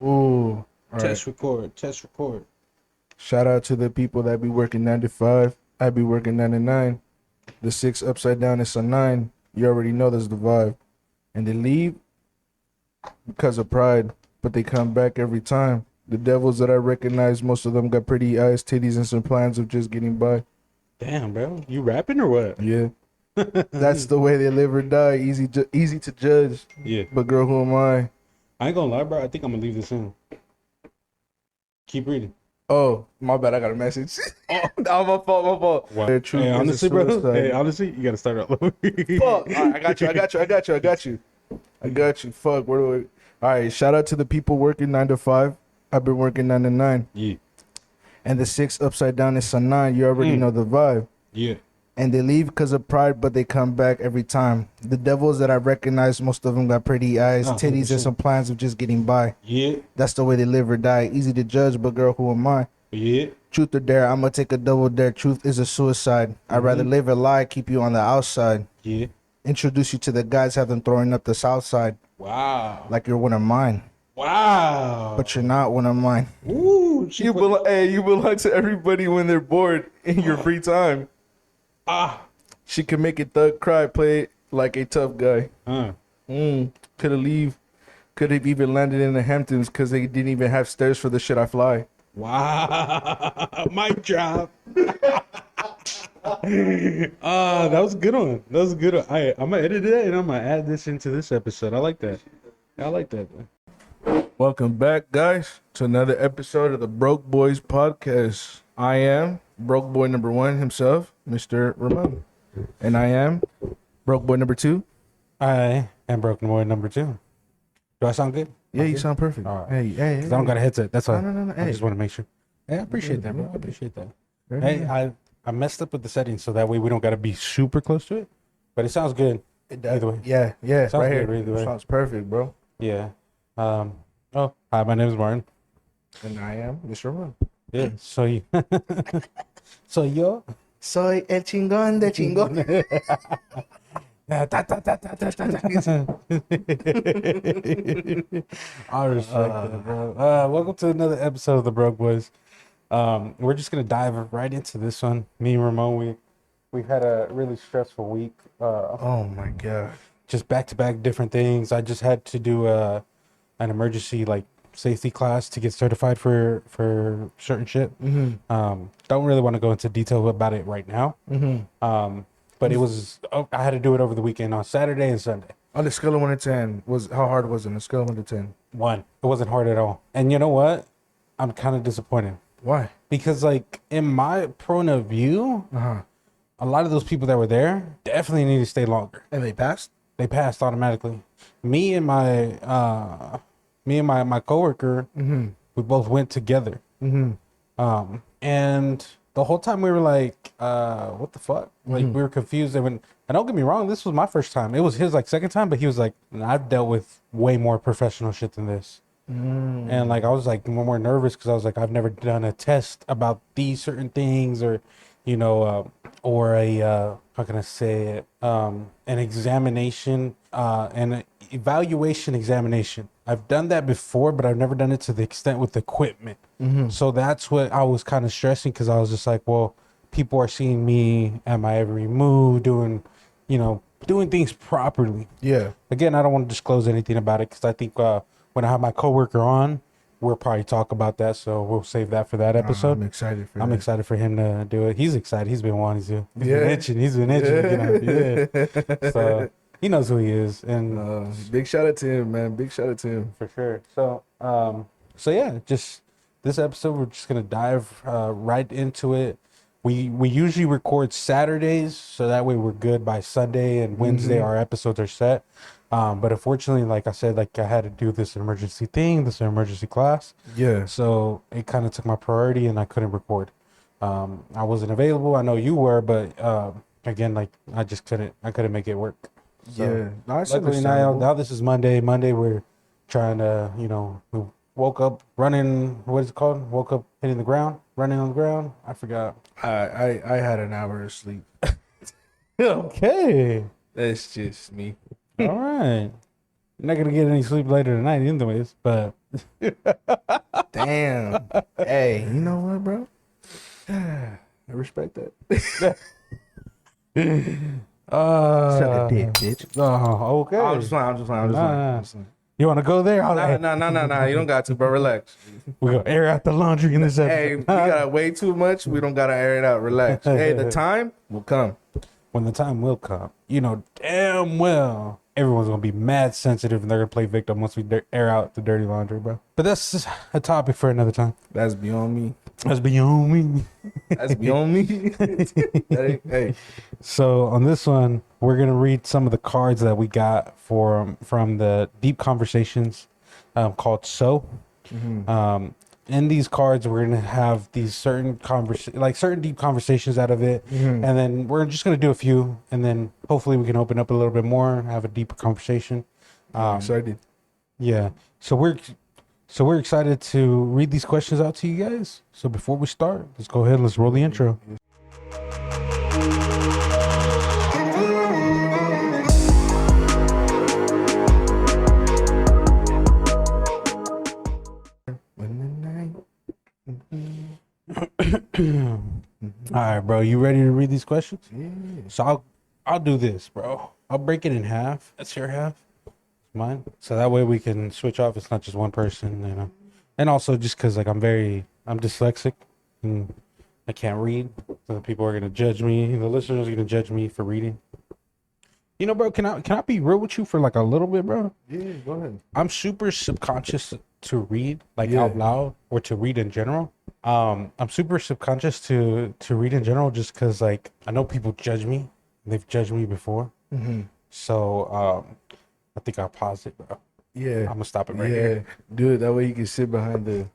Ooh. All right. Test record. Test record. Shout out to the people that be working 9 to 5. I be working 9 to 9. The 6 upside down is a 9. You already know that's the vibe. And they leave because of pride, but they come back every time. The devils that I recognize, most of them got pretty eyes, titties, and some plans of just getting by. Damn, bro. You rapping or what? Yeah. That's the way they live or die. Easy to judge. Yeah. But girl, who am I? I ain't gonna lie, bro. I think I'm gonna leave this in. Keep reading. Oh, my bad. I got a message. Oh, my fault. Wow. Their truth Hey, is a honestly, bro. suicide. Hey, honestly, you gotta start all over. Fuck. All right, I got you. Fuck. Where do we? All right. Shout out to the people working 9 to 5. I've been working 9 to 9. Yeah. And the 6 upside down is a 9. You already know the vibe. Yeah. And they leave because of pride, but they come back every time. The devils that I recognize, most of them got pretty eyes, titties, and some plans of just getting by. Yeah. That's the way they live or die. Easy to judge, but girl, who am I? Yeah. Truth or dare, I'm gonna take a double dare. Truth is a suicide. I'd rather live or lie, keep you on the outside. Yeah. Introduce you to the guys, have them throwing up the south side. Wow. Like you're one of mine. Wow. But you're not one of mine. Ooh. You belong to everybody when they're bored in your free time. She can make a thug cry, play it like a tough guy. Could have even landed in the Hamptons because they didn't even have stairs for the shit I fly. Wow. Mic drop. That was a good one. That was a good one. I'm gonna edit it and I'm gonna add this into this episode. I like that. I like that. Welcome back, guys, to another episode of the Broke Boys podcast. I am Broke Boy number 1 himself, Mr. Ramon. And I am Broke Boy number 2. I am Broken Boy number 2. Do I sound good? Yeah, you sound perfect. All right. Hey. 'Cause I don't got a headset. That's why. No. I Hey. just want to make sure. Hey, I appreciate that, bro. I appreciate that. Very Hey, nice. I messed up with the settings so that way we don't got to be super close to it. But it sounds good. Either way. Yeah, Sounds right good here. either way. Sounds perfect, bro. Yeah. Oh, hi. My name is Martin. And I am Mr. Ramon. Yeah. So you. So yo. Soy el chingón de chingón. I respect that, bro. Welcome to another episode of the Broke Boys. We're just gonna dive right into this one. Me and Ramon, we've had a really stressful week. Oh my god. Just back to back different things. I just had to do an emergency safety class to get certified for certain shit. Don't really want to go into detail about it right now. But it was I had to do it over the weekend on Saturday and Sunday. On the scale of 1 to 10, how hard was it? On the scale of 1 to 10. 1. It wasn't hard at all. And you know what? I'm kind of disappointed Why? because in my point of view, a lot of those people that were there definitely need to stay longer. And they passed? They passed automatically. Me and my coworker, we both went together. And the whole time we were like, what the fuck? We were confused. And don't get me wrong, this was my first time. It was his second time, but he was like, I've dealt with way more professional shit than this. And I was more nervous because I was like, I've never done a test about these certain things or or a how can I say it, an examination, an evaluation examination. I've done that before, but I've never done it to the extent with equipment. So that's what I was kind of stressing because I was just like, well, people are seeing me at my every move doing things properly. Yeah. Again, I don't want to disclose anything about it because I think when I have my coworker on, we'll probably talk about that. So we'll save that for that episode. I'm excited for I'm excited for him to do it. He's excited. He's been wanting to. He's been itching. He's been itching. Yeah. So he knows who he is. And big shout out to him, man. Big shout out to him. for sure. So yeah, just this episode, we're just going to dive right into it. We usually record Saturdays, so that way we're good by Sunday and Wednesday. Our episodes are set. But unfortunately, like I said, I had to do this emergency class. Yeah. So it kind of took my priority and I couldn't record. I wasn't available. I know you were, but again, I couldn't make it work. So, Yeah. Nice. luckily now this is Monday. We're trying to, we woke up running, what is it called? Woke up hitting the ground, running on the ground. I forgot. I had an hour of sleep. Okay. That's just me. All right. You're not gonna get any sleep later tonight, anyways. But Damn. Hey, you know what, bro? I respect that. Suck a dick, bitch. Okay. I'm just playing. I'm just playing. I'm just playing. Nah. I'm just playing. You want to go there? Nah. You don't got to, bro. Relax. We gonna air out the laundry in this episode. Hey, we got way too much. We don't gotta air it out. Relax. Hey, the time will come. When the time will come, you know damn well everyone's gonna be mad sensitive and they're gonna play victim once we air out the dirty laundry, bro. But that's just a topic for another time. That's beyond me. That's beyond me. That's beyond me. Hey. So on this one, we're gonna read some of the cards that we got from the Deep Conversations, called So. In these cards, we're gonna have these certain certain deep conversations out of it, and then we're just gonna do a few, and then hopefully we can open up a little bit more, have a deeper conversation. Excited. Yeah. So we're excited to read these questions out to you guys. So before we start, let's go ahead. Let's roll the intro. All right, bro. You ready to read these questions? Yeah. So I'll do this, bro. I'll break it in half. That's your half. It's mine. So that way we can switch off. It's not just one person, you know. And also just because like I'm dyslexic and I can't read, so the people are gonna judge me. The listeners are gonna judge me for reading. You know, bro. Can I be real with you for like a little bit, bro? Yeah, go ahead. I'm super subconscious to read, like Yeah. out loud, or to read in general. I'm super subconscious to read in general, just because like I know people judge me. They've judged me before, so I think I'll pause it, bro. Yeah. I'm gonna stop it right Yeah. here. Do it. That way you can sit behind the.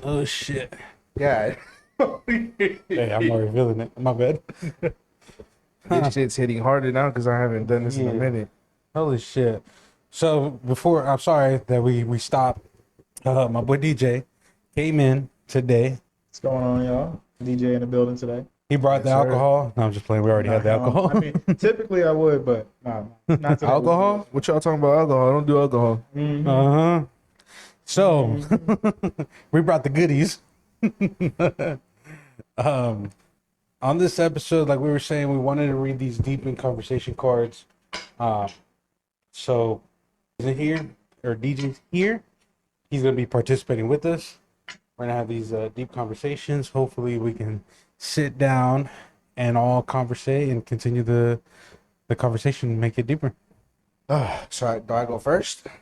Oh shit! Yeah. Hey, I'm already feeling it. My bad. This shit's hitting harder now because I haven't done this in a Yeah. minute. Holy shit! So before, I'm sorry that we stopped. My boy DJ came in today. What's going on, y'all? DJ in the building today. He brought the Yes, sir. alcohol. No, I'm just playing. We already had the alcohol. I mean, typically I would, but nah, not today. Alcohol? What y'all talking about? Alcohol? I don't do alcohol. Uh-huh. So we brought the goodies. On this episode, like we were saying, we wanted to read these deep in conversation cards. So is it here or DJ's here? He's gonna be participating with us. We're gonna have these deep conversations. Hopefully we can sit down and all conversate and continue the conversation and make it deeper. So do I go first? It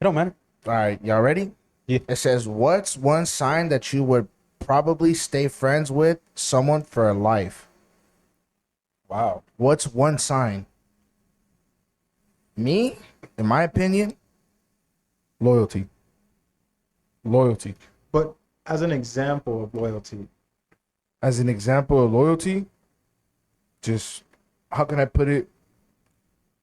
don't matter. All right, y'all ready? Yeah. It says, what's one sign that you would probably stay friends with someone for life? Wow. What's one sign? Me, in my opinion, loyalty. Loyalty. But as an example of loyalty, As an example of loyalty, just, how can I put it?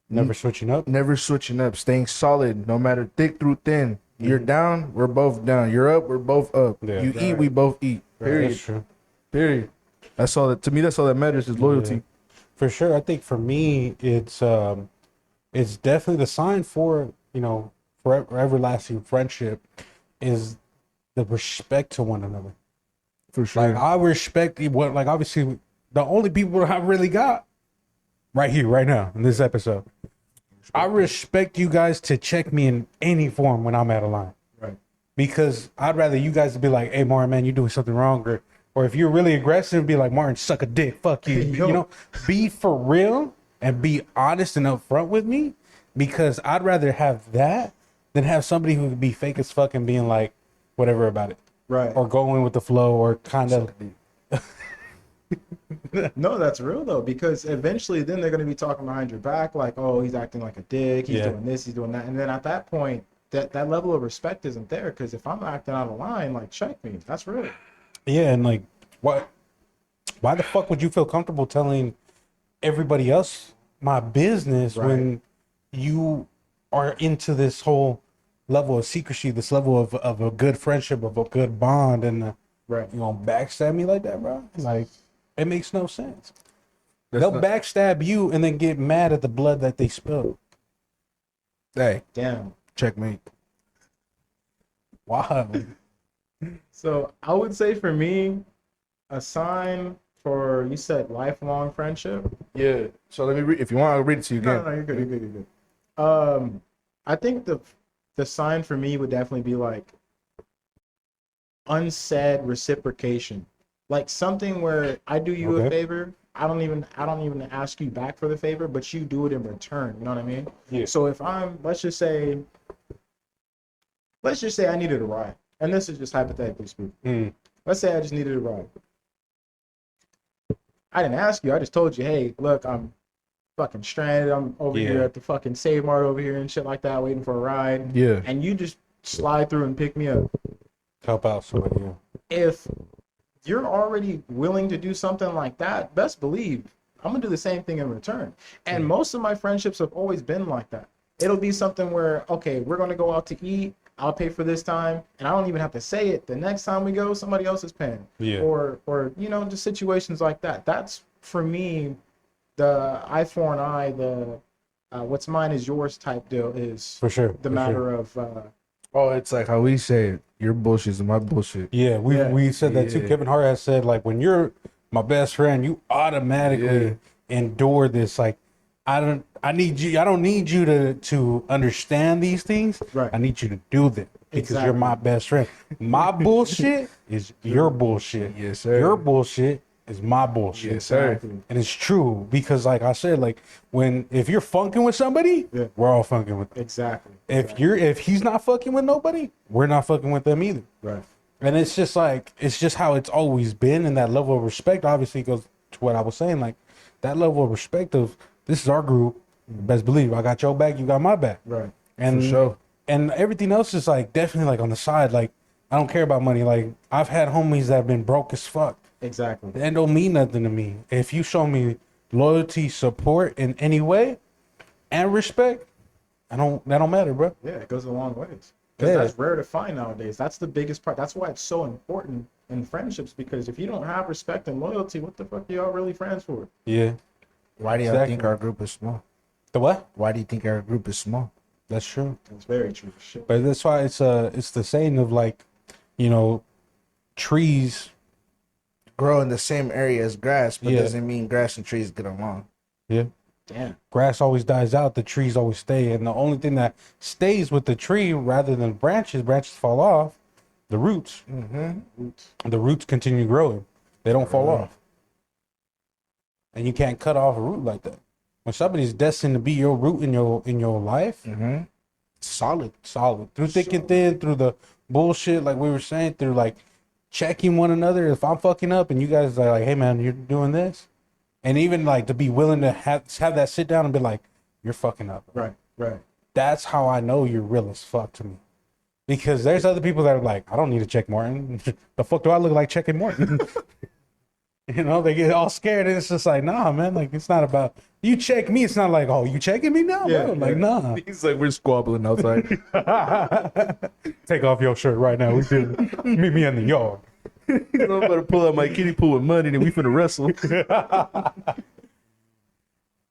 Never switching up. Never switching up, staying solid, no matter thick through thin. You're down, we're both down. You're up, we're both up. Yeah. You eat, we both eat. Period. That's true. Period. That's all that, to me, that's all that matters is loyalty. Yeah. For sure. I think for me, it's definitely the sign for, you know, for everlasting friendship is the respect to one another. For sure. Like I respect what, like obviously the only people I really got right here, right now in this episode. I respect you guys to check me in any form when I'm out of line. Right. Because I'd rather you guys be like, hey Martin, man, you're doing something wrong, or if you're really aggressive, be like, Martin, suck a dick, fuck you. You know, be for real and be honest and upfront with me, because I'd rather have that than have somebody who could be fake as fuck and being like whatever about it. right? Or going with the flow, or kind of. No, that's real though, because eventually then they're going to be talking behind your back, like, oh, he's acting like a dick, he's Yeah. doing this, he's doing that, and then at that point, that level of respect isn't there. Because if I'm acting out of line, like, check me. That's real. Yeah, and like, what? Why the fuck would you feel comfortable telling everybody else my business when you are into this whole level of secrecy, this level of a good friendship, of a good bond, and Right. you gonna backstab me like that, bro? Like, it makes no sense. That's They'll not- backstab you and then get mad at the blood that they spilled. Hey, Damn. checkmate. Wow. So I would say for me, a sign for, you said lifelong friendship. Yeah. So let me read. If you want, I'll read it to you No, again. no, no, you're good, you're good, you're good. I think the sign for me would definitely be like unsaid reciprocation, like something where I do you a Okay. favor. I don't even ask you back for the favor, but you do it in return. You know what I mean? Yeah. So if I'm, let's just say I needed a ride, and this is just hypothetically speaking. Mm. Let's say I just needed a ride. I didn't ask you. I just told you, hey, look, I'm fucking stranded. I'm over Yeah. here at the fucking Save Mart over here and shit like that, waiting for a ride. Yeah. And you just slide through and pick me up. Help out somebody. Yeah. If you're already willing to do something like that, best believe I'm gonna do the same thing in return. And most of my friendships have always been like that. It'll be something where, okay, we're gonna go out to eat. I'll pay for this time, and I don't even have to say it. The next time we go, somebody else is paying. Yeah. Or just situations like that. That's for me, the eye for an eye, the what's mine is yours type deal is For sure. the for matter sure. of Oh, it's like how we say it. Your bullshit is my bullshit. Yeah, Yeah. we said that too. Yeah. Kevin Hart has said, like, when you're my best friend, you automatically endure this. Like, I don't need you to understand these things. Right. I need you to do them because you're Exactly. my best friend. My bullshit is your bullshit. Yes, sir. Your bullshit is my bullshit. Yes, sir. Exactly. And it's true because, like I said, like if you're funking with somebody, Yeah. we're all funking with them. Exactly. If he's not fucking with nobody, we're not fucking with them either. Right. And it's just how it's always been, and that level of respect obviously goes to what I was saying, like that level of respect of this is our group. Best believe I got your back, you got my back. Right. And For sure. and everything else is like definitely like on the side. Like I don't care about money. Like I've had homies that have been broke as fuck. Exactly. That don't mean nothing to me. If you show me loyalty, support in any way, and respect, that don't matter, bro. Yeah, it goes a long ways. Because Yeah. that's rare to find nowadays. That's the biggest part. That's why it's so important in friendships. Because if you don't have respect and loyalty, what the fuck are y'all really friends for? Yeah. Why do you Exactly. think our group is small? The what? Why do you think our group is small? That's true. It's very true. Shit. But that's why it's the saying of like, trees. Grow in the same area as grass, but Yeah. doesn't mean grass and trees get along. Yeah. Damn. Grass always dies out, the trees always stay. And the only thing that stays with the tree rather than branches fall off, the roots. Mm-hmm. The roots continue growing. They don't fall off. And you can't cut off a root like that. When somebody's destined to be your root in your life, Mm-hmm. Solid. solid. Through thick and thin, through the bullshit, like we were saying, through like checking one another. If I'm fucking up and you guys are like, hey man, you're doing this. And even like to be willing to have that sit down and be like, you're fucking up. Right. Right. That's how I know you're real as fuck to me. Because there's other people that are like, I don't need to check Martin. The fuck do I look like checking Martin? They get all scared and it's just like, nah, man. Like it's not about you check me. It's not like, oh, you checking me now? Yeah, No, like, nah. He's like, we're squabbling outside. Take off your shirt right now. We do. Meet me in the yard. I'm about to pull out my kiddie pool with money and we finna wrestle.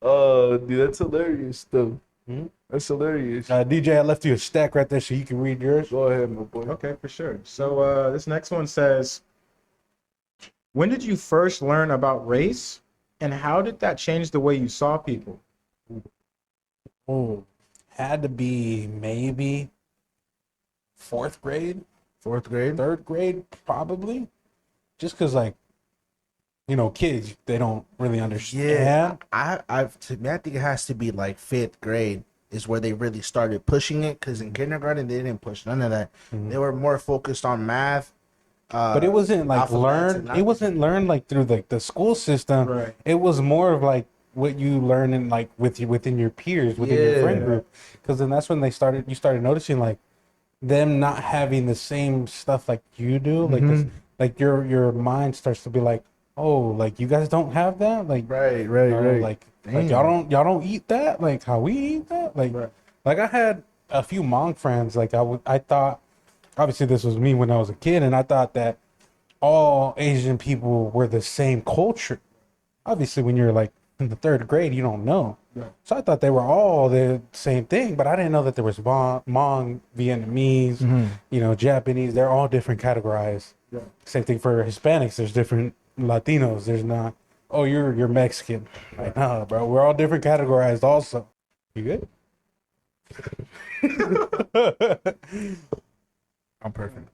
Oh, dude, that's hilarious, though. Hmm? That's hilarious. DJ, I left you a stack right there so you can read yours. Go ahead, my boy. Okay, for sure. So this next one says, when did you first learn about race, and how did that change the way you saw people? Oh, had to be maybe 4th grade. 4th grade? 3rd grade, probably. Just because, like, kids, they don't really understand. Yeah, to me, I think it has to be like 5th grade is where they really started pushing it. Because in kindergarten, they didn't push none of that. Mhm. They were more focused on math. But it wasn't like alphabets and learned. It wasn't learned like through like the school system. Right. It was more of like what you learn in like within your peers, within your friend Yeah. group. Because then that's when you started noticing like them not having the same stuff like you do. Like this, Mhm. like your mind starts to be like, oh, like you guys don't have that. Like Right, like Damn. y'all don't eat that. Like how we eat that. Like Right. like I had a few Hmong friends. Like I thought. Obviously, this was me when I was a kid, and I thought that all Asian people were the same culture. Obviously, when you're like in the 3rd grade, you don't know. Right. So I thought they were all the same thing, but I didn't know that there was Hmong, Vietnamese, you know, Japanese. They're all different categorized. Yeah. Same thing for Hispanics. There's different Latinos. There's not. Oh, you're Mexican. Like, no, bro. We're all different categorized. Also, you good? I'm perfect.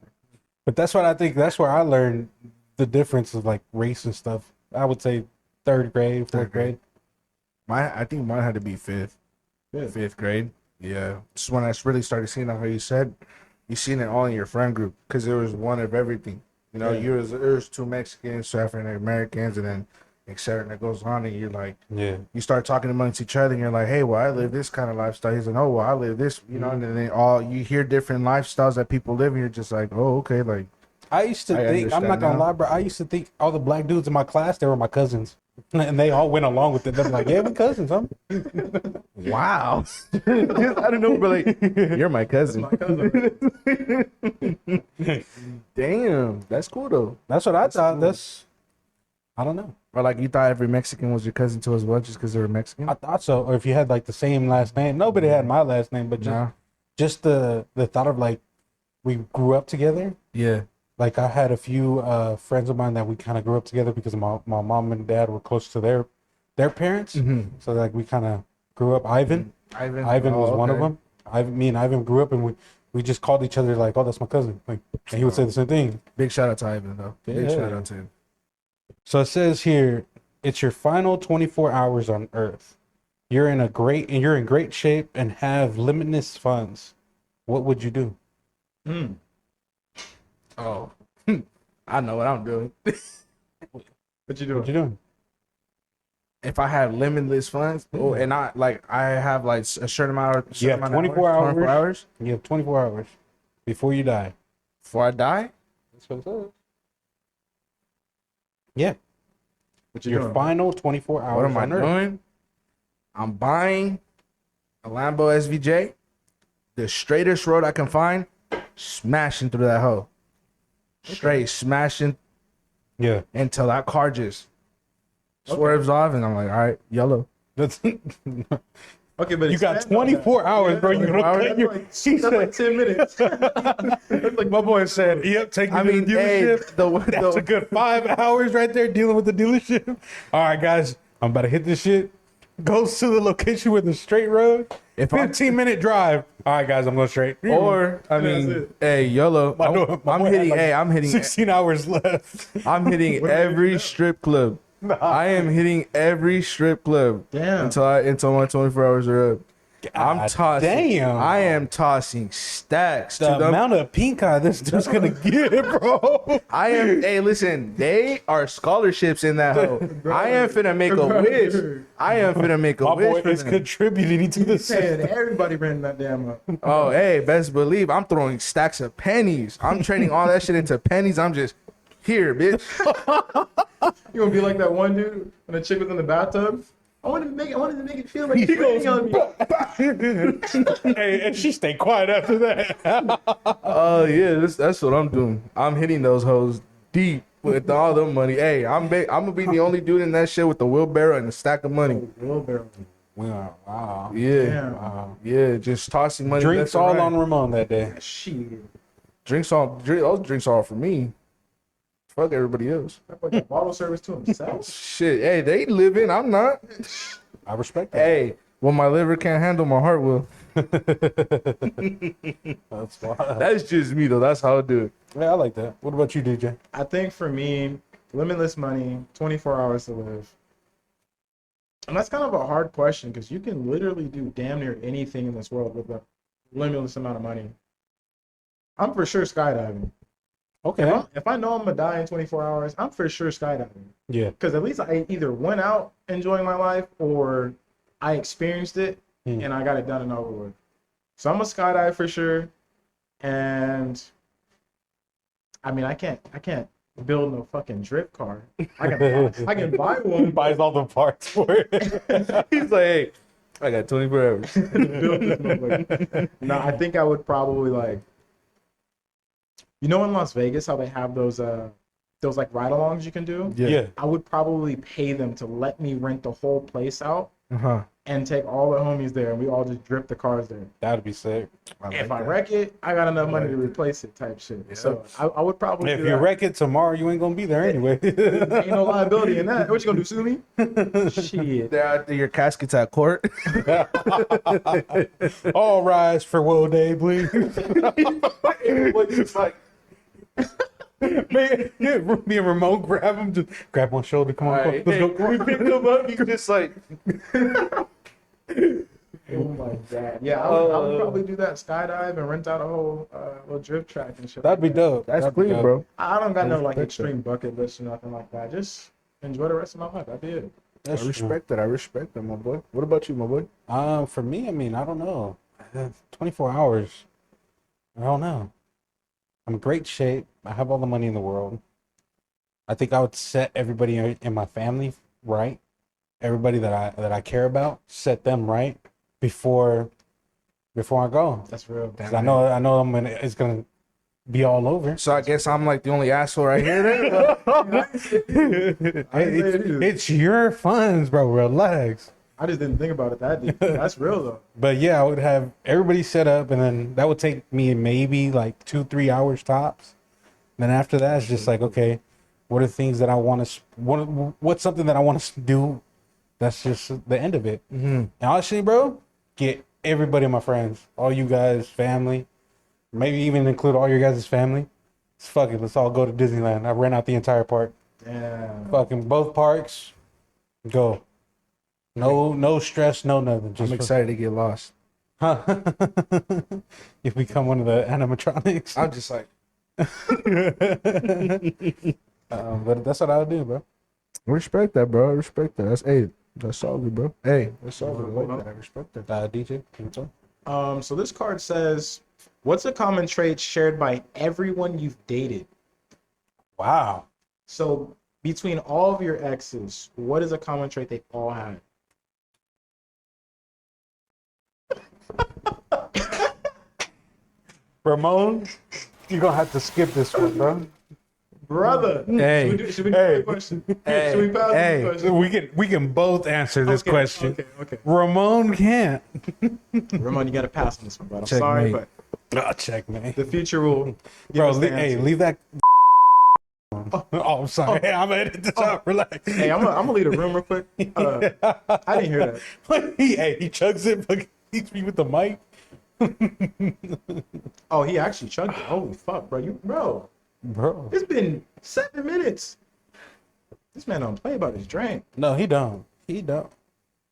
But that's what I think. That's where I learned the difference of like race and stuff. I would say third grade, fourth grade. I think mine had to be fifth. Yeah. Fifth grade. Yeah. This is when I really started seeing how you said. You seen it all in your friend group because there was one of everything. You know, Yeah. there was 2 Mexicans, 2 African Americans, and then et cetera. And it goes on, and you're like, Yeah. you start talking amongst each other, and you're like, hey, well, I live this kind of lifestyle. He's like, oh, well, I live this, you know, and then you hear different lifestyles that people live, and you're just like, oh, okay, like, I used to I think, I'm not understand gonna now. lie, bro. I used to think all the black dudes in my class, they were my cousins. And they all went along with it. They're like, yeah, we cousins, huh? wow. I don't know, but like, you're my cousin. My cousin. Damn, that's cool though. That's what I thought. cool. That's, I don't know. Or like you thought every Mexican was your cousin too as well, just because they were Mexican. I thought so. Or if you had like the same last name. Nobody had my last name, but Nah. just the thought of like, we grew up together. Yeah. Like I had a few friends of mine that we kind of grew up together because my mom and dad were close to their parents. Mm-hmm. So like we kind of grew up. Ivan Ivan was one of okay. them. Me and Ivan grew up, and we just called each other like, oh, that's my cousin. Like, and he would say the same thing. Big shout out to Ivan though. Big Yeah. shout out to him. So it says here, it's your final 24 hours on Earth. You're in great shape and have limitless funds. What would you do? Hmm. Oh, I know what I'm doing. What you doing? What you doing? If I have limitless funds, and I have like a certain amount of You have 24 hours. 24 hours You have 24 hours before you die. before I die. That's what it says. Yeah, What you your doing? final 24 hours What am I on Earth. doing? I'm buying a Lambo SVJ, the straightest road I can find, smashing through that hole. Straight smashing Yeah, until that car just swerves off, and I'm like, all right, yellow. that's Okay, but you got expand on 24 that. hours, bro. You 24 don't hours? cut your. That's He like said, 10 minutes. That's like my boy said, "Yep, take me I to mean, the hey, dealership." That's a good 5 hours right there dealing with the dealership. All right, guys, I'm about to hit this shit. Goes to the location with a straight road. If I'm- 15-minute drive. All right, guys, I'm going straight. Or I That's mean, it. hey, YOLO. My I'm boy had hitting. like Hey, I'm hitting. 16 hours left. I'm hitting every strip club. I am hitting every strip club Damn. until my 24 hours are up. I'm God tossing. damn. I am tossing stacks The to them. amount of pink eye this dude's gonna get, bro. I am. Hey, listen. They are scholarships in that hoe. I am finna make a wish. I am finna make a My boy wish. for is them. contributing to the saying system. everybody ran that damn up. Oh, hey, best believe I'm throwing stacks of pennies. I'm trading all that shit into pennies. I'm just here, bitch. You gonna be like that one dude when the chick was in the bathtub? I wanted to make it feel like He it's raining goes, on me. Hey, and she stayed quiet after that. Oh yeah, that's what I'm doing. I'm hitting those hoes deep with all the money. Hey, I'm gonna be the only dude in that shit with the wheelbarrow and a stack of money. Wheelbarrow. Wow. Yeah, Damn. Wow. yeah, just tossing money. Drinks left and all right. on Ramon that day. Shit. Those drinks all for me. Fuck everybody else. That boy got bottle service to himself. Shit, hey, they living. I'm not. I respect that. Hey, what my liver can't handle, my heart will. That's wild. That's just me though. That's how I do it. Yeah, I like that. What about you, DJ? I think for me, limitless money, 24 hours to live. And that's kind of a hard question because you can literally do damn near anything in this world with a limitless amount of money. I'm for sure skydiving. Okay. If I know I'm gonna die in 24 hours, I'm for sure skydiving. Yeah. Because at least I either went out enjoying my life or I experienced it and I got it done and over with. So I'm a skydive for sure. And I mean, I can't build no fucking drift car. I can buy He one. buys all the parts for it. He's like, hey, I got 24 hours. Build this motherfucker. No, I think I would probably like, you know, in Las Vegas how they have those like ride-alongs you can do. Yeah. I would probably pay them to let me rent the whole place out Uh-huh. and take all the homies there, and we all just drift the cars there. That'd be sick. If I wreck it, I got enough money to replace it, type shit. Yep. So I would probably If do you that. wreck it tomorrow, you ain't gonna be there anyway. Ain't no liability in that. What you gonna do, sue me? Shit. They're out there, your casket's at court. All rise for Will Day, please. It's like, Man, yeah, me and Ramon grab him, just grab one shoulder. Come on, alright, let's hey, go. we pick them up. You just like, Oh my god. Yeah, I would probably do that, skydive and rent out a whole little drift track and shit. That'd be dope. that's That'd be clean, dope. bro. I don't got no like respect extreme bucket list or nothing like that. Just enjoy the rest of my life. That'd be it. That's I true. respect that. I respect that, my boy. What about you, my boy? For me, I mean, I don't know. 24 hours. I don't know. I'm in great shape. I have all the money in the world. I think I would set everybody in my family right. Everybody that I care about, set them right before I go. That's real. 'Cause I know it's gonna be all over. So I guess I'm like the only asshole right here. Then. Hey, it's your funds, bro. Relax. I just didn't think about it that deep. That's real though. But yeah, I would have everybody set up, and then that would take me maybe like 2-3 hours tops. Then after that, it's just like, okay, what are things that I want to? What's something that I want to do? That's just the end of it. Mm-hmm. And honestly, bro, get everybody, my friends, all you guys, family, maybe even include all your guys' family. Fuck it, let's all go to Disneyland. I rent out the entire park. Damn. Fucking both parks. Go. No stress, no nothing. Just I'm excited to get lost. You become one of the animatronics. I'm just like, But that's what I would do, bro. respect that, bro. I respect that. That's solid, bro. Hey, that's solid. I like that. I respect that. DJ, can you talk? So this card says, "What's a common trait shared by everyone you've dated?" Wow. So between all of your exes, what is a common trait they all had? Ramon, you're gonna have to skip this one, bro. Brother, Hey, should we do hey, the question? hey, Should we pass hey, the question? we can both answer this Okay, question. Okay. Ramon can't. Ramon, you got to pass on this one, but I'm sorry, Checkmate. but Oh, check me. the future will give Bro, us the hey, answer. leave that. Oh, I'm sorry. Hey, I'm edit this out. Relax. Hey, I'm gonna leave the room real quick. I didn't hear that. He chugs it, but he's me with the mic. Oh, he actually chugged it. Holy fuck, bro. Bro. It's been 7 minutes. This man don't play about his drink. No, he don't. He don't.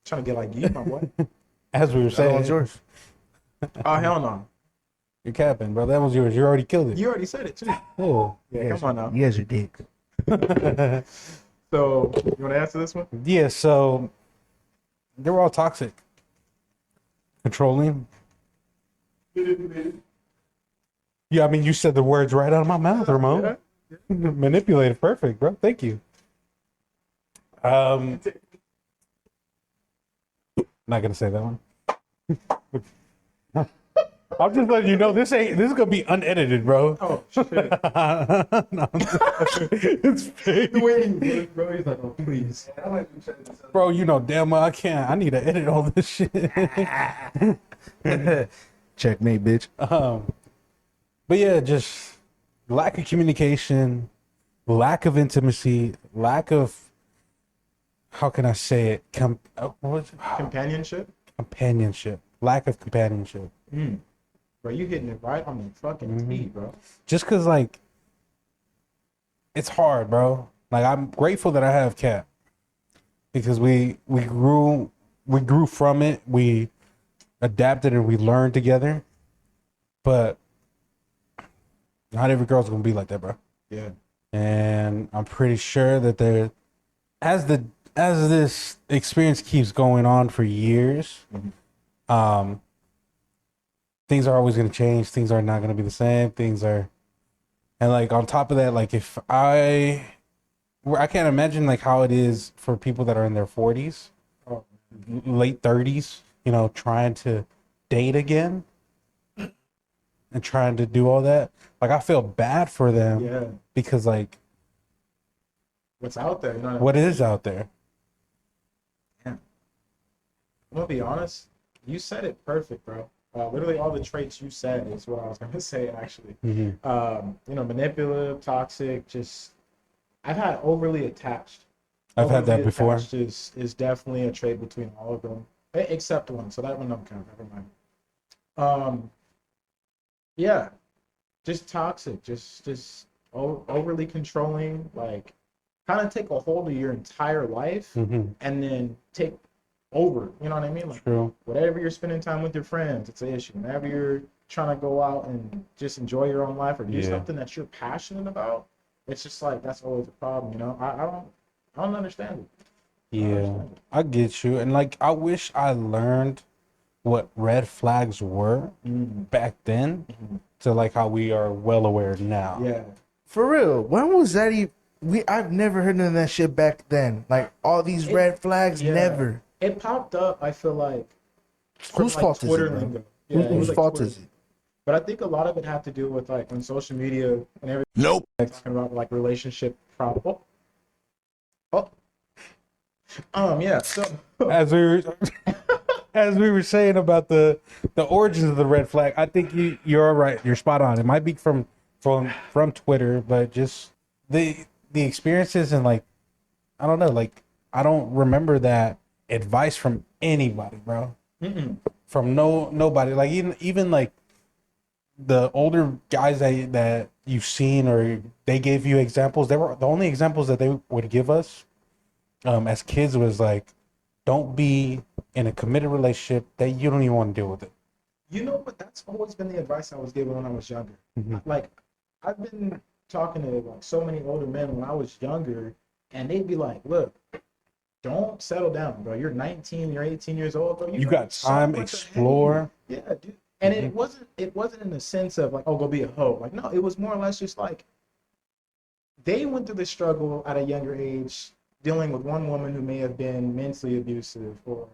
Trying to get like you, my boy. As we were That saying, one's yours. Oh hell no. you're capping, bro. That was yours. You already killed it. You already said it too. Oh. Yeah, come on now. You guys are dicks. So you want to answer this one? Yeah, so they were all toxic. Controlling. Yeah, I mean, you said the words right out of my mouth, Ramon. Manipulated. Perfect, bro. Thank you. Not gonna say that one. I'm just letting you know this is gonna be unedited, bro. Oh shit. No, it's fake. The way he looked, bro, he's like, oh please. Bro, you know damn well I can't. I need to edit all this shit. Checkmate, bitch. But yeah, just lack of communication, lack of intimacy, lack of, how can I say it? What was it? Companionship? Companionship. Lack of companionship. Bro, you hitting it right on the fucking tee, bro. Just cause like, it's hard, bro. Like I'm grateful that I have Kat because we grew from it. We adapted and we learned together. But not every girl's gonna be like that, bro. Yeah. And I'm pretty sure that there, as this experience keeps going on for years, things are always gonna change. Things are not gonna be the same. And like on top of that, like if I can't imagine like how it is for people that are in their 40s, late 30s, you know, trying to date again and trying to do all that. Like I feel bad for them. Yeah. Because like What's out there, you know? what is out there. Yeah. I'm gonna be honest. You said it perfect, bro. Literally all the traits you said is what I was gonna say. Actually, manipulative, toxic. Just I've had overly attached. I've had that Overly before. attached is definitely a trait between all of them, except one. So that one don't count. Never mind. Yeah, just toxic. Just overly controlling. Like, kind of take a hold of your entire life Mm-hmm. and then take over. You know what I mean? Like, True. whatever you're spending time with your friends, it's an issue. Whenever you're trying to go out and just enjoy your own life or do Yeah. something that you're passionate about, it's just like that's always a problem. You know, I don't understand it. Yeah, I get you. And like, I wish I learned what red flags were back then to like how we are well aware now. Yeah. For real, when was that even? I've never heard none of that shit back then. Like all these red flags, Yeah. never. It popped up, I feel like. from, Whose like, fault is Twitter it, bro? lingo. Yeah, it was Whose like fault Twitter. is it? But I think a lot of it had to do with like when social media and everything. Nope. Talking about like relationship problem. Yeah. So As we were saying about the origins of the red flag, I think you're right. You're spot on. It might be from Twitter, but just the experiences and like I don't know, like I don't remember that advice from anybody, bro. From nobody. Like even like the older guys that you've seen or they gave you examples. They were the only examples that they would give us as kids was like, don't be in a committed relationship that you don't even want to deal with it. you know what? That's always been the advice I was given when I was younger. Mhm. Like I've been talking to like so many older men when I was younger, and they'd be like, "Look, don't settle down, bro. You're 19, you're 18 years old, bro. You got so time, much explore." ahead." Yeah, dude. And it wasn't in the sense of like, oh, go be a hoe. Like, no, it was more or less just like they went through the struggle at a younger age, dealing with one woman who may have been mentally abusive or,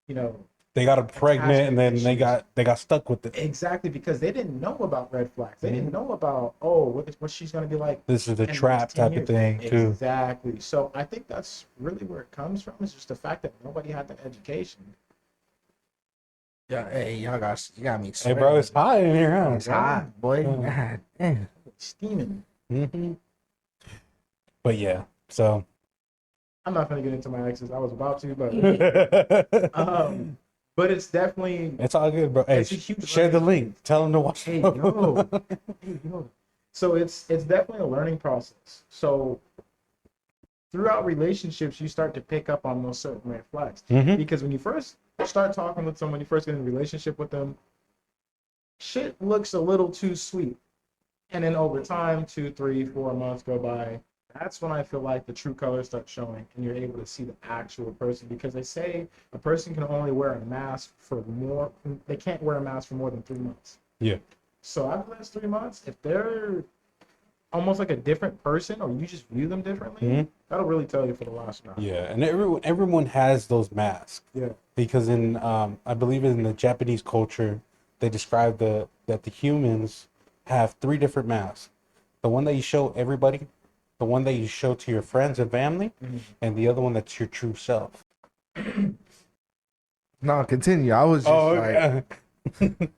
you know, They got her pregnant and then Attachment they got stuck with it. exactly because they didn't know about red flags. They didn't know about what she's gonna be like. This is a in the trap next 10 type of years. thing too. Exactly. So I think that's really where it comes from. Is just the fact that nobody had the education. Yeah, hey, you got me. Hey, bro, it's hot in here, huh? It's hot, boy. God damn. Steaming. Mm-hmm. But yeah, so. I'm not gonna get into my exes. I was about to, but but it's definitely It's all good, bro. Hey, It's a huge share the learning link. Tell them to watch. hey yo, hey yo. So it's definitely a learning process. So throughout relationships, you start to pick up on those certain red flags Mhm. because when you first start talking with someone, you first get in a relationship with them, shit looks a little too sweet, and then over time, 2, 3, 4 months go by. That's when I feel like the true colors start showing, and you're able to see the actual person. Because they say a person can only wear a mask for more. They can't wear a mask for more than 3 months. Yeah. So after those 3 months, if they're almost like a different person, or you just view them differently, Mhm. that'll really tell you for the last round. Yeah, and everyone has those masks Yeah. because in I believe in the Japanese culture, they describe that the humans have 3 different masks. The one that you show everybody, the one that you show to your friends and family, and the other one that's your true self. No, continue. I was just like, yeah.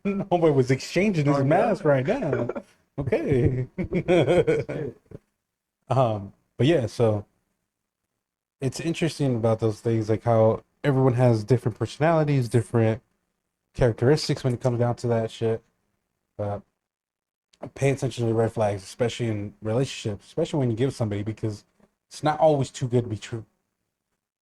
Homeboy was exchanging his Oh, yeah. mask right now. Okay. But yeah, so it's interesting about those things, like how everyone has different personalities, different characteristics when it comes down to that shit. But pay attention to the red flags, especially in relationships, especially when you give somebody, because it's not always too good to be true.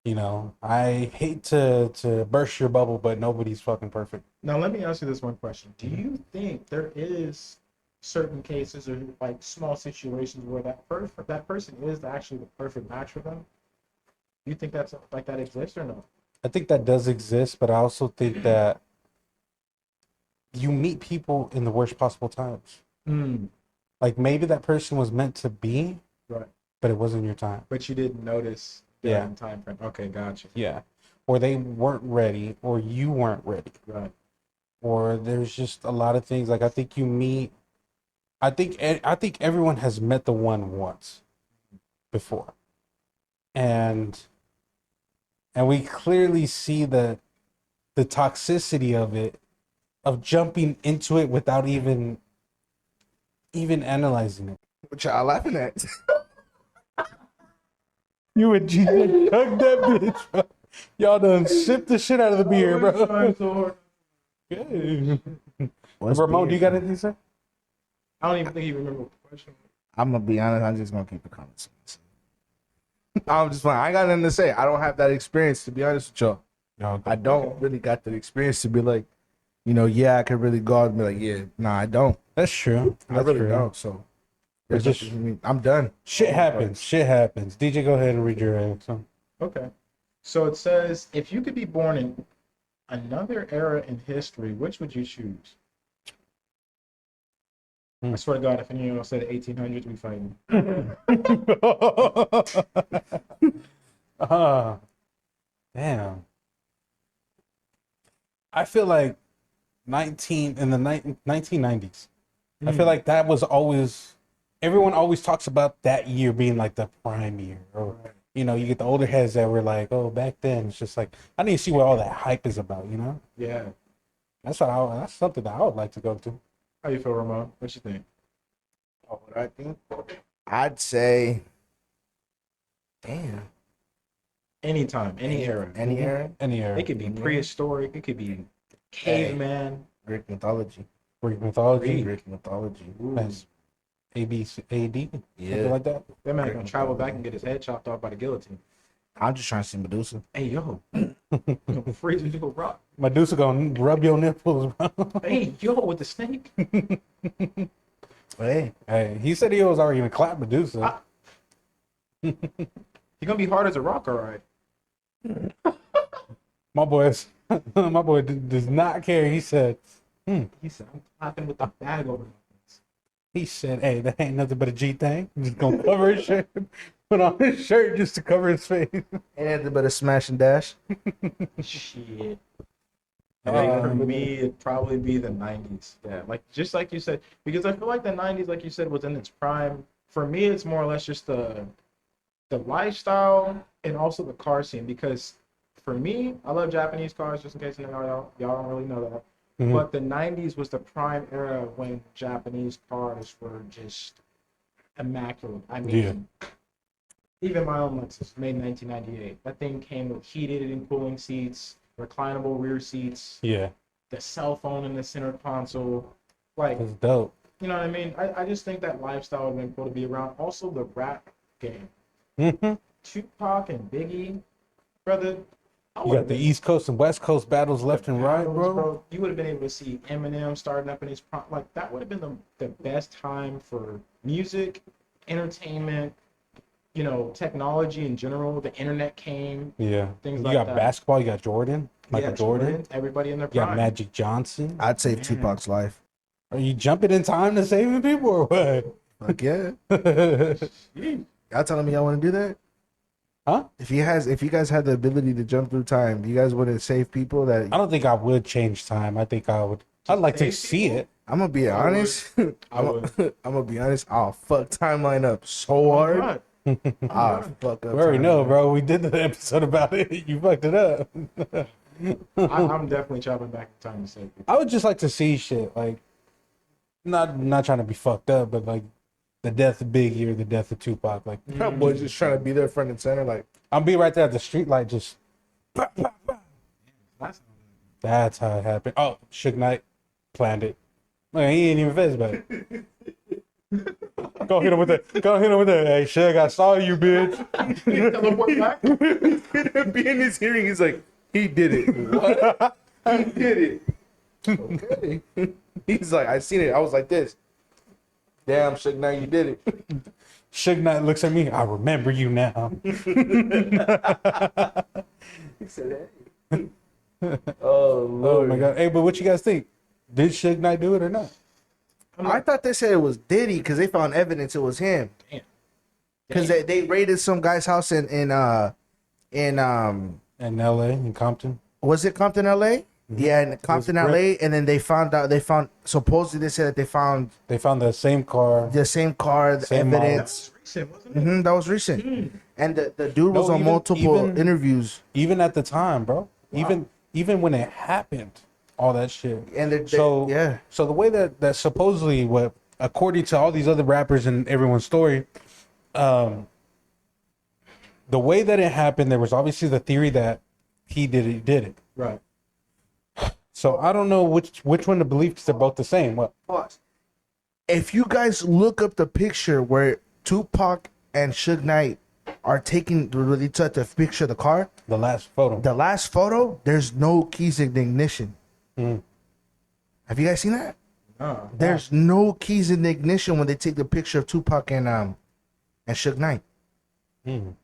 You know, I hate to burst your bubble, but nobody's fucking perfect. Now let me ask you this one question: do you think there is certain cases or like small situations where that person is actually the perfect match for them? Do you think that's like that exists or no? I think that does exist, but I also think that you meet people in the worst possible times. Like maybe that person was meant to be, Right. but it wasn't your time. But you didn't notice Yeah. in time frame. Okay, gotcha. Yeah. Or they weren't ready, or you weren't ready. Right. Or there's just a lot of things. Like I think you meet, I think everyone has met the one once before. And we clearly see that the toxicity of it, of jumping into it without even analyzing it. What y'all laughing at? You and GJ chugged that bitch, bro. Y'all done sipped the shit out of the beer, bro. Okay. Ramon, do you got anything to say? I don't even think you remember what the question was. I'm gonna be honest. I'm just gonna keep the comments. I'm just fine. I ain't got nothing to say. I don't have that experience, to be honest with y'all. No, I don't really got the experience to be like, yeah, I could really go out and be like, yeah, nah, I don't. that's true. I That's really true. don't. So But just- I'm done. Shit happens. Shit happens. DJ, go ahead and read your answer. Okay. So it says, if you could be born in another era in history, which would you choose? I swear to God, if anyone else said 1800s, we fighting. Damn. I feel like 1990s. I feel like that was always, everyone always talks about that year being like the prime year. Or, you get the older heads that were like, oh, back then. It's just like, I need to see what all that hype is about, Yeah. That's something that I would like to go to. How you feel, Ramon? What you think? Oh, what I think? I'd say, damn, Anytime, any era. any era, Any era. It could be prehistoric. It could be caveman. Greek mythology, Greek mythology. Greek mythology. That's AD. Yeah. Something like that. That man gonna travel back and get his head chopped off by the guillotine. I'm just trying to see Medusa. Hey, yo. Freeze him to a rock. Medusa gonna rub your nipples, bro. Hey, yo, with the snake. Hey, Hey, he said he was already gonna clap Medusa. He gonna be hard as a rock, all right. My boy does not care. He said, He said, I'm clapping with the bag over. hey, that ain't nothing but a G thing. I'm just gonna cover his shirt, put on his shirt just to cover his face. ain't nothing but a smash and dash. Shit. I think for me, it'd probably be the 90s. Yeah, just like you said, because I feel like the 90s, like you said, was in its prime. For me, it's more or less just the lifestyle and also the car scene. Because for me, I love Japanese cars, just in case y'all don't really know that. Mhm. But the 90s was the prime era when Japanese cars were just immaculate. I mean, even my own Lexus, made in 1998. That thing came with heated and cooling seats, reclinable rear seats, Yeah, the cell phone in the center console. Like, that's dope. you know what I mean? I just think that lifestyle would have been cool to be around. Also, the rap game. Mhm. Tupac and Biggie, brother. You got the East Coast and West Coast battles left and right, bro. You would have been able to see Eminem starting up in his prime. Like, that would have been the best time for music, entertainment, technology in general. The internet came. Yeah, Things you like got that. basketball. You got Jordan, Michael Yeah, Jordan. everybody in their You got prime. Magic Johnson. I'd save Tupac's life. Are you jumping in time to saving people or what? Like, yeah. Y'all telling me y'all want to do that? Huh? If you guys had the ability to jump through time, you guys wouldn't save people that. I don't think I would change time. I think I would. I'd like to save see people? it. I'm gonna be I would. honest. I would. I'm gonna be honest. I'll fuck timeline up so hard. Right. I'll fuck up. We already know, timeline. bro. We did the episode about it. You fucked it up. I'm definitely traveling back in time to save people. I would just like to see shit like, not trying to be fucked up, but like the death of Biggie or the death of Tupac. Like, That boy's just trying to be there front and center. Like, I'll be right there at the street light, just. That's how it happened. Oh, Suge Knight planned it. Man, he ain't even phased about it. Go hit him with that. Hey, Suge, I saw you, bitch. Teleport back? he's gonna be in his hearing. He's like, he did it. What? He did it. Okay. He's like, I seen it. I was like this. Damn, Suge Knight, you did it. Suge Knight looks at me. I remember you now. He said, hey. Oh, Lord. Oh my god. Hey, but what you guys think? Did Suge Knight do it or not? I thought they said it was Diddy because they found evidence it was him. Damn. Because they raided some guy's house in In LA, in Compton. was it Compton, LA? Yeah, in Compton, Crip. LA, and then they found supposedly they said that they found They found the same car. the same car, the Same model. evidence. Recent, wasn't it? That was recent. And the dude was No, on even- multiple even- interviews. Even at the time, bro. Even even when it happened, all that shit. And So yeah, So the way that supposedly, what according to all these other rappers and everyone's story, um, the way that it happened, there was obviously the theory that he did it. Right. So I don't know which one to believe because they're both the same. What? pause. If you guys look up the picture where Tupac and Suge Knight are taking, they took the picture of the car, The last photo. the last photo, there's no keys in the ignition. Mm. Have you guys seen that? No. There's no keys in the ignition when they take the picture of Tupac and Suge Knight. Mm.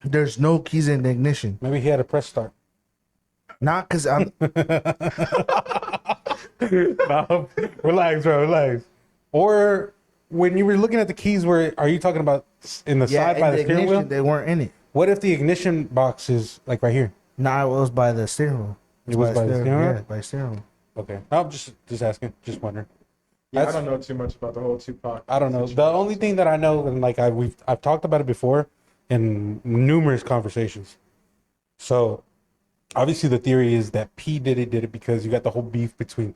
There's no keys in the ignition. Maybe he had a press start. Not because I'm. No, relax, bro. Relax. Or when you were looking at the keys, are you talking about in the Yeah, side by in the the steering ignition, wheel? they weren't in it. What if the ignition box is like right here? Nah, it was by the steering wheel. It was by the steering wheel? Yeah, by the steering wheel. Okay, I'm just asking, just wondering. Yeah, I That's- don't know too much about the whole Tupac. I don't know. The situation. only thing that I know, and like I've talked about it before in numerous conversations. So obviously the theory is that P did it because you got the whole beef between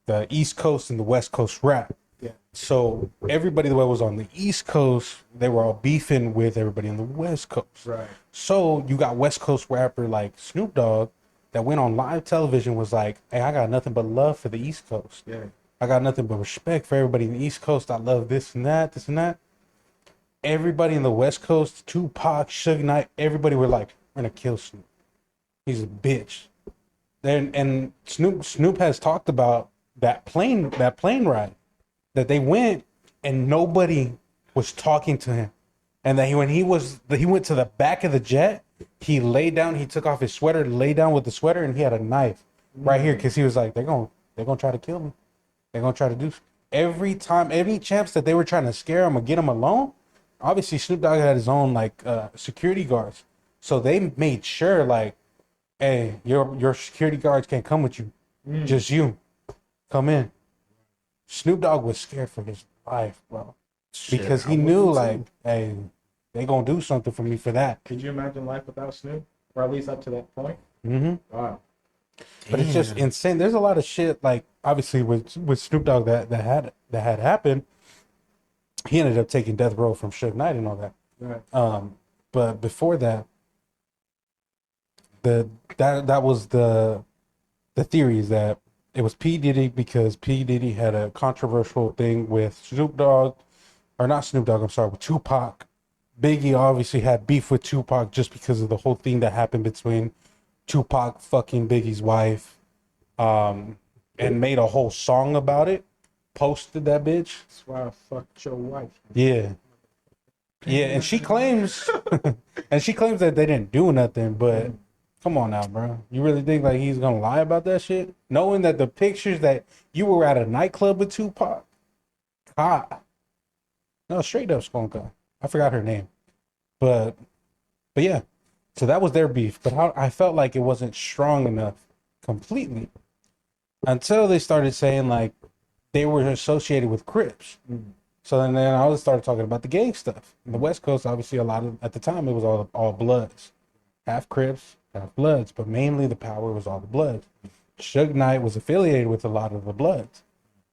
the East Coast and the West Coast rap. Yeah. So everybody that was on the East Coast, they were all beefing with everybody on the West Coast. Right. So you got West Coast rapper like Snoop Dogg that went on live television, was like, "Hey, I got nothing but love for the East Coast. Yeah. I got nothing but respect for everybody in the East Coast. I love this and that, this and that." Everybody in the West Coast, Tupac, Suge Knight, everybody were like, "We're gonna kill Snoop. He's a bitch." And Snoop has talked about that plane ride that they went and nobody was talking to him, and that when he went to the back of the jet, he laid down, he took off his sweater, lay down with the sweater, and he had a knife right here because he was like, they're gonna try to kill me. They're gonna try to do every time, any chance that they were trying to scare him or get him alone. Obviously, Snoop Dogg had his own like security guards, so they made sure like, hey, your security guards can't come with you, just you come in. Snoop Dogg was scared for his life, bro, because he knew like, hey, they gonna do something for me for that. Could you imagine life without Snoop, or at least up to that point? Mm-hmm. Wow. But it's just insane. There's a lot of shit like obviously with Snoop Dogg that had happened. He ended up taking death row from Suge Knight and all that. Right. But before that, that was the theory is that it was P Diddy because P Diddy had a controversial thing with Snoop Dogg, or not Snoop Dogg. I'm sorry, with Tupac. Biggie obviously had beef with Tupac just because of the whole thing that happened between Tupac fucking Biggie's wife, and made a whole song about it. Posted that bitch. That's why I fucked your wife. Yeah. Yeah, and she claims that they didn't do nothing, but come on now, bro. You really think like he's gonna lie about that shit? Knowing that the pictures that you were at a nightclub with Tupac. God. No, straight up Skonka. I forgot her name. But yeah. So that was their beef. But I felt like it wasn't strong enough completely. Until they started saying like they were associated with Crips. So then I started talking about the gang stuff. In the West Coast, obviously, a lot of at the time it was all Bloods, half Crips, half Bloods, but mainly the power was all the Bloods. Suge Knight was affiliated with a lot of the Bloods.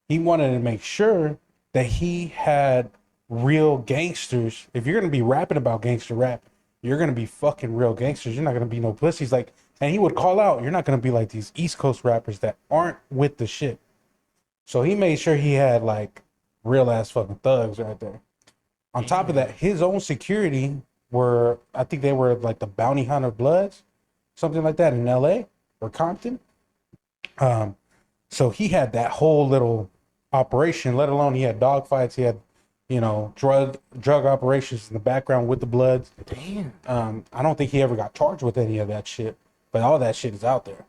He wanted to make sure that he had real gangsters. If you're gonna be rapping about gangster rap, you're gonna be fucking real gangsters. You're not gonna be no pussies. Like, and he would call out, you're not gonna be like these East Coast rappers that aren't with the shit. So he made sure he had like real ass fucking thugs right there. On top of that, his own security were, I think they were like the Bounty Hunter Bloods, something like that in LA or Compton. So he had that whole little operation, let alone he had dog fights, he had, drug operations in the background with the Bloods. Damn. I don't think he ever got charged with any of that shit, but all that shit is out there.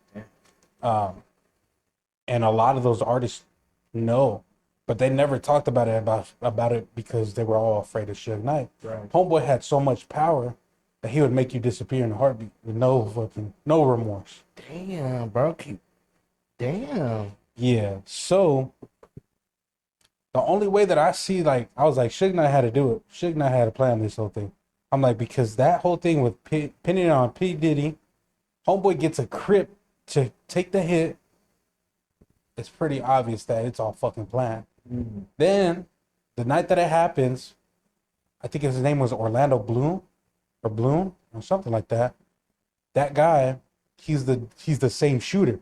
And a lot of those artists know, but they never talked about it because they were all afraid of Suge Knight. Right. Homeboy had so much power that he would make you disappear in a heartbeat with no remorse. Damn, bro. Damn. Yeah. So the only way that I see, like, I was like, Suge Knight had to do it. Suge Knight had to plan this whole thing. I'm like, because that whole thing with pinning it on P. Diddy, Homeboy gets a Crip to take the hit, it's pretty obvious that it's all fucking planned. Then, the night that it happens, I think his name was Orlando Bloom or something like that. That guy, he's the same shooter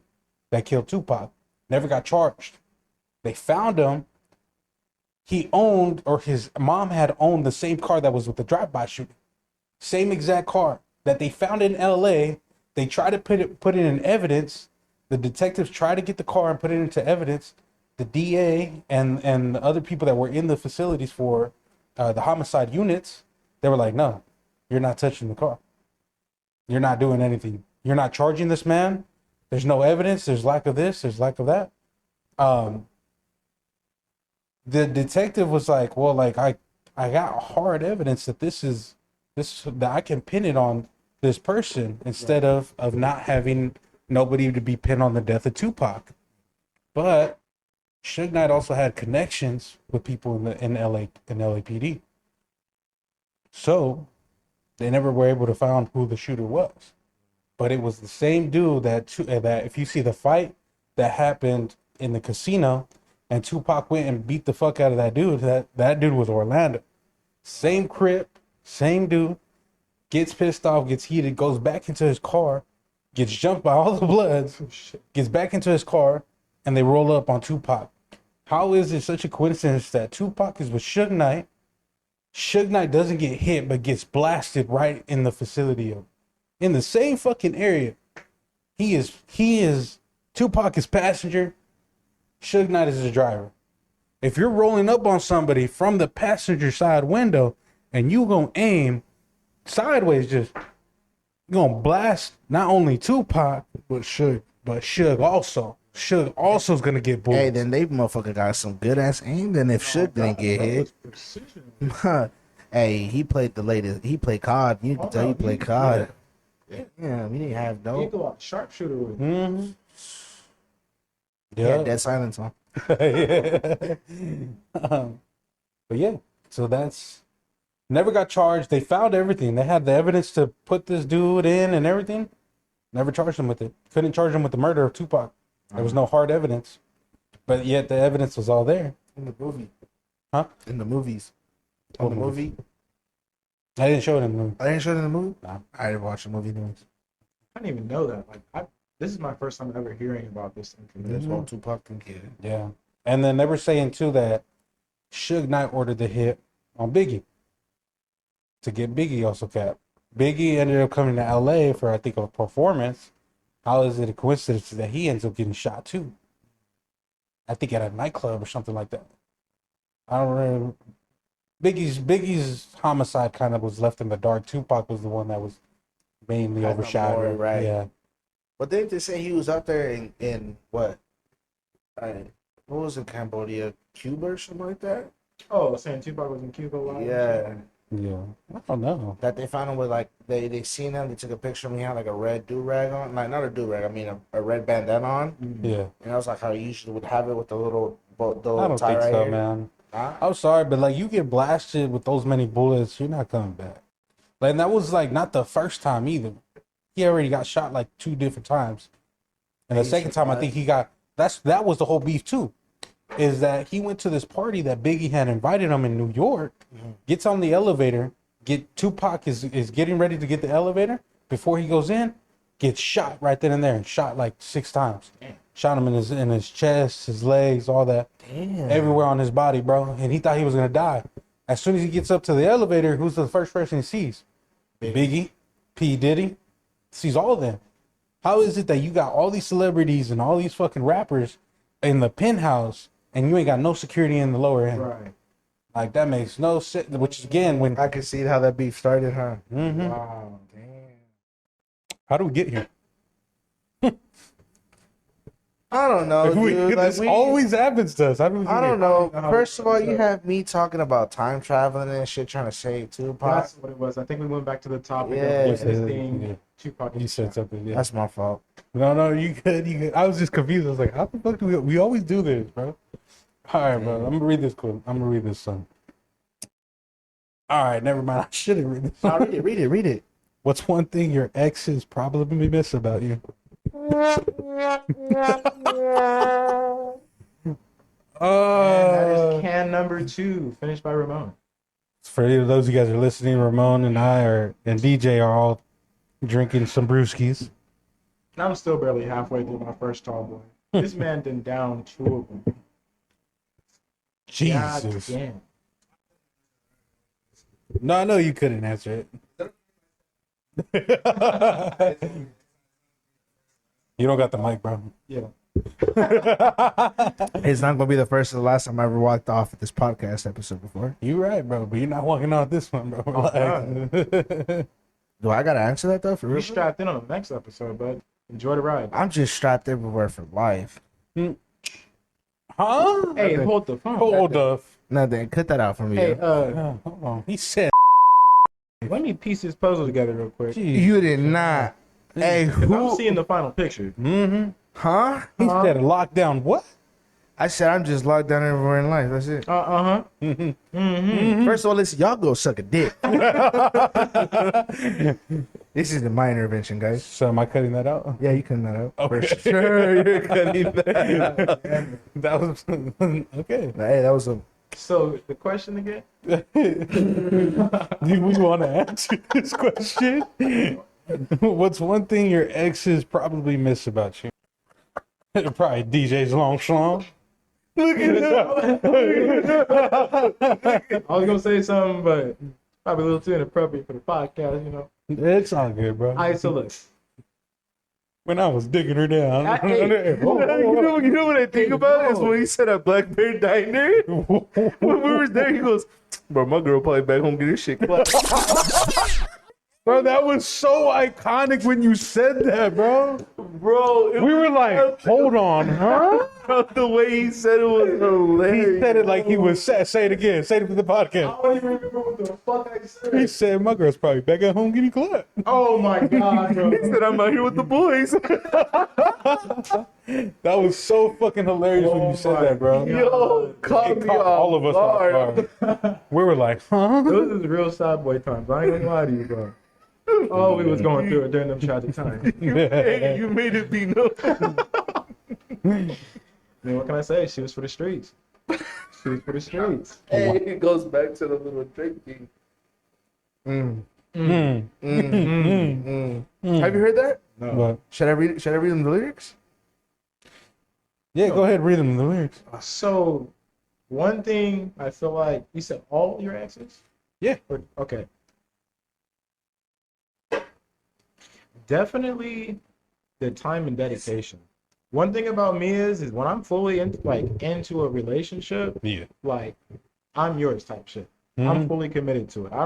that killed Tupac. Never got charged. They found him. He owned, or his mom had owned, the same car that was with the drive-by shooting. Same exact car that they found in LA. They tried to put it in evidence. The detectives tried to get the car and put it into evidence. The DA and the other people that were in the facilities for the homicide units, they were like, no, you're not touching the car. You're not doing anything. You're not charging this man. There's no evidence. There's lack of this. There's lack of that. The detective was like, well, like I got hard evidence that this that I can pin it on this person instead of not having nobody to be pinned on the death of Tupac. But Suge Knight also had connections with people in LAPD. So they never were able to find who the shooter was. But it was the same dude that if you see the fight that happened in the casino and Tupac went and beat the fuck out of that dude, that dude was Orlando. Same crip, same dude, gets pissed off, gets heated, goes back into his car, gets jumped by all the Bloods, gets back into his car, and they roll up on Tupac. How is it such a coincidence that Tupac is with Suge Knight? Suge Knight doesn't get hit, but gets blasted right in the facility in the same fucking area. Tupac is passenger, Suge Knight is the driver. If you're rolling up on somebody from the passenger side window and you gonna aim sideways, you're gonna blast not only Tupac but Suge also. Suge also is gonna get bullets. Hey, then they motherfucker got some good ass aim. Then if Suge didn't get hit, hey, he played the latest. He played COD. You can tell he played COD. Yeah, we didn't have You dope. go out sharpshooter with Mm-hmm. Yeah, Dead Silence on. But yeah, so that's never got charged. They found everything. They had the evidence to put this dude in and everything. Never charged him with it. Couldn't charge him with the murder of Tupac. There was no hard evidence, but yet the evidence was all there. In the movie. Huh? In the movies. What On the movie. I didn't show it in the movie. I didn't show it in the movie? Nah. I didn't watch the movie anyways. I didn't even know that. Like, this is my first time ever hearing about this information. That's what Tupac can get. Yeah, and then they were saying too that Suge Knight ordered the hit on Biggie to get Biggie also capped. Biggie ended up coming to LA for, I think, a performance. How is it a coincidence that he ends up getting shot too? I think at a nightclub or something like that. I don't remember. Biggie's homicide kind of was left in the dark. Tupac was the one that was mainly Had no overshadowed. glory, right. Yeah. But didn't they say he was up there in what? What was it, Cambodia, Cuba or something like that? Oh, saying Tupac was in Cuba live? Yeah. Yeah. I don't know. That they found him with like they seen him. They took a picture of him. He had like a red do rag on, like not a do rag. I mean a red bandana on. Yeah. And that was like how he usually would have it with the little I don't tie think right so, here. man. Huh? I'm sorry, but like you get blasted with those many bullets, you're not coming back. Like, and that was like not the first time either. He already got shot like 2 different times. And the He second time I survived. think he got that was the whole beef too. Is that he went to this party that Biggie had invited him in New York, gets on the elevator, Tupac is getting ready to get the elevator. Before he goes in, gets shot right then and there, and shot like 6 times. Shot him in his chest, his legs, all that. Damn. Everywhere on his body, bro. And he thought he was gonna die. As soon as he gets up to the elevator, who's the first person he sees? Biggie, P. Diddy, sees all of them. How is it that you got all these celebrities and all these fucking rappers in the penthouse and you ain't got no security in the lower end? Right. Like, that makes no sense. Which is, again, when I can see how that beef started, huh? Mhm. Wow, damn. How do we get here? I don't know, dude. This always happens to us. How do we get I don't here? know. How First it of all, starts you up. have me talking about time traveling and shit, trying to save Tupac. That's what it was. I think we went back to the topic Yeah. of Yeah. existing Tupac. You said something, yeah. That's my fault. No, you good. I was just confused. I was like, how the fuck do we always do this, bro? All right, bro. I'm gonna read this quote. I'm gonna read this son. All right, never mind. I shouldn't read this. No, read it. What's one thing your exes probably miss about you? And that is can number 2, finished by Ramon. For any of those of you guys who are listening, Ramon and and DJ are all drinking some brewskis. And I'm still barely halfway through my first tall boy. This man done down 2 of them. God Jesus. damn. No, I know you couldn't answer it. You don't got the mic, bro. Yeah. It's not gonna be the first or the last time I ever walked off at this podcast episode before. You right, bro, but you're not walking out this one, bro. Relax. Do I gotta answer that though? For You real? strapped in on the next episode, bud. Enjoy the ride. I'm just strapped everywhere for life. Huh? Hey, hold the phone. Hold up. Nothing. Cut that out from you. Hey, Hold on. He said, let me piece this puzzle together real quick. You did not. Hey, 'Cause I'm who? seeing the final picture. mm-hmm. Huh? He said lockdown. What? I said I'm just locked down everywhere in life. That's it. Uh-huh. Mm-hmm. First of all, listen, y'all go suck a dick. This is the my intervention, guys. So am I cutting that out? Yeah, you cutting that out. Okay. For sure, you're cutting that out. That was okay. Hey, that was a. So the question again? Do we want to answer this question? What's one thing your exes probably miss about you? Probably DJ's long schlong. Look at that. I was gonna say something, but probably a little too inappropriate for the podcast, you know. It's all good, bro. All right, so look. When I was digging her down. Hey, whoa, whoa, You know what I think about is whoa. when he said at Black Bear Diner. When we were there, he goes, "Bro, my girl probably back home get her shit clapped." Bro, that was so iconic when you said that, bro. Bro, We were like, hold on, huh? the way he said it was hilarious. He said it like he was say it again. Say it for the podcast. I don't even remember what the fuck I He said. said my girl's probably back at home getting clapped. Oh my god, bro. He said, "I'm out here with the boys." That was so fucking hilarious when Oh you said my that, bro. Yo, caught It me caught all of us off guard. guard. We were like, huh? Those is real sad boy times. I ain't gonna lie to you, bro. Oh, we was going through it during them tragic times. Hey, you made it be known. I mean, what can I say? She was for the streets. She was for the streets. Hey, it goes back to the little Drake thing. Mm. Have you heard that? No. But, Should I read them the lyrics? yeah, go ahead, read them the lyrics. So, one thing I feel like you said all your exes. Yeah. Okay. Definitely the time and dedication. One thing about me is when I'm fully into a relationship, Yeah. like I'm yours type shit. I'm fully committed to it. I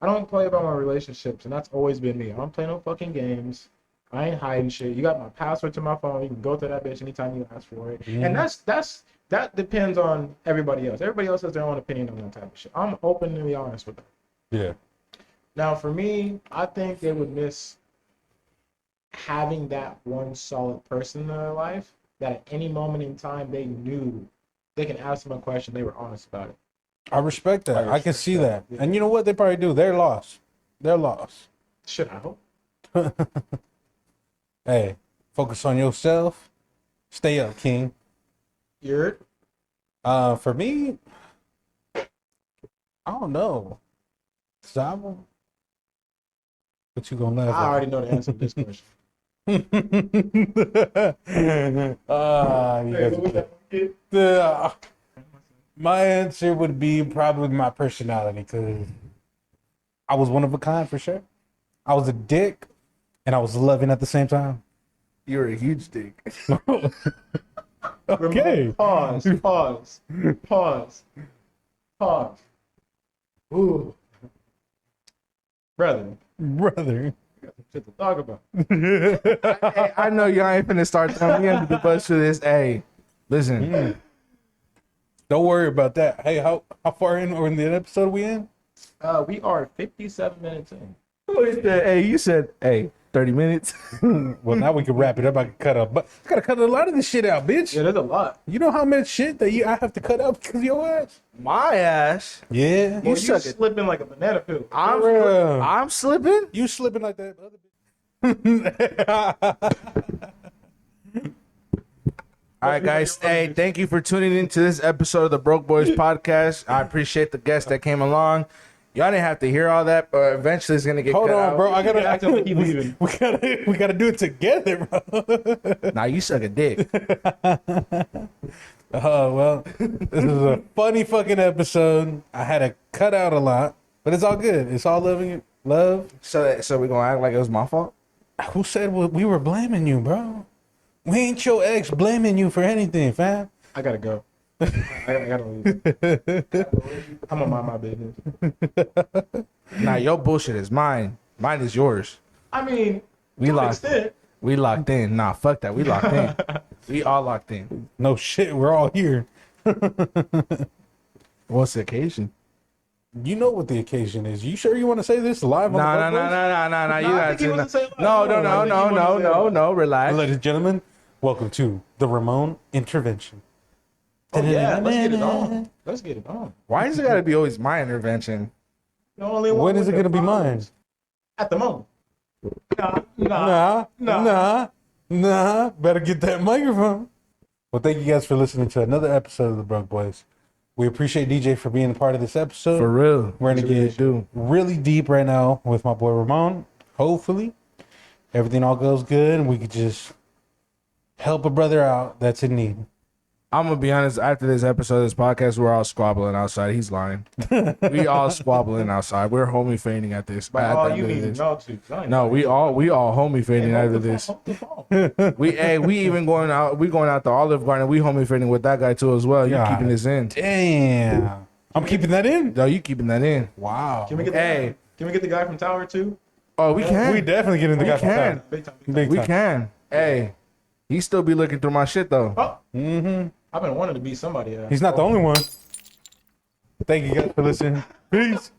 don't play about my relationships, and that's always been me. I don't play no fucking games. I ain't hiding shit. You got my password to my phone. You can go to that bitch anytime you ask for it. And that depends on everybody else. Everybody else has their own opinion on that type of shit. I'm open to be honest with them. Yeah. Now, for me, I think they would miss having that one solid person in their life that at any moment in time they knew they can ask them a question. They were honest about it. I respect that. I can respect see that. that. And you know what they probably do? They're lost. They're lost. Should I hope? Hey, focus on yourself. Stay up, King. You're For me, I don't know. What you gonna laugh I at? already know the answer to this question. You guys my answer would be probably my personality, because I was one of a kind for sure. I was a dick and I was loving at the same time. You're a huge dick. Okay. Pause. Ooh. Brother, Brother. shit to talk about. Hey, I know y'all ain't finna start throwing me under the bus for this. Hey, listen. Don't worry about that. Hey, how far in or in the episode we in? We are 57 minutes in. Hey, you said, hey, 30 minutes. Well, now we can wrap it up. I can cut up, but I gotta cut a lot of this shit out, bitch. Yeah, there's a lot. You know how much shit that I have to cut up because of your ass? My ass. Yeah. You suck it. slipping like a banana peel. I'm real. I'm slipping. You slipping like that other bitch. All right, guys. Hey, thank you for tuning into this episode of the Broke Boys podcast. I appreciate the guests that came along. Y'all didn't have to hear all that, but eventually it's gonna get Hold cut on, out. bro. I gotta Act like he leaving. we gotta do it together, bro. Nah, you suck a dick. Oh well, this is a funny fucking episode. I had to cut out a lot, but it's all good. It's all love. So we gonna act like it was my fault? Who said we were blaming you, bro? We ain't your ex blaming you for anything, fam. I gotta go. I gotta leave. I'm gonna mind my business. Nah, your bullshit is mine. Mine is yours. I mean, We to an locked. extent. We locked in. Nah, fuck that. We locked in. We all locked in. No shit, we're all here. What's the occasion? You know what the occasion is. You sure you want to say this live on Nah, the nah, Broke nah, Boys? nah, nah, nah. You Nah, I got think he to. wasn't saying live. No, no, I no, think he no, wasn't no, saying no, live. no. Relax. Ladies and gentlemen, welcome to the Ramon Intervention. Oh, yeah, let's get it on. Let's get it on. Why is it gotta be always my intervention? The only one When is with it the gonna be mine? problems. At the moment. Nah. Better get that microphone. Well, thank you guys for listening to another episode of the Broke Boys. We appreciate DJ for being a part of this episode. For real. We're gonna That's what we get do. really deep right now with my boy Ramon. Hopefully, everything all goes good and we could just help a brother out that's in need. I'm gonna be honest. After this episode of this podcast, we're all squabbling outside. He's lying. We all squabbling outside. We're homie fainting at this. But at all the you end of need to this. know too. I ain't No, know. we all homie fading Hey, after hold the this. phone, hold the phone. We even going out. We going out to Olive Garden. We homie fading with that guy too as well. You God. keeping this in? Damn. I'm keeping that in? No, you keeping that in? Wow. Can we get the Hey. guy? Can we get the guy from Tower 2? Oh, we can. We definitely get in the We guy from can. town. Big time. Big time. Big We time. can. Hey, he still be looking through my shit though. Oh, Mm-hmm. I've been wanting to be somebody. He's not the only one. Thank you guys for listening. Peace.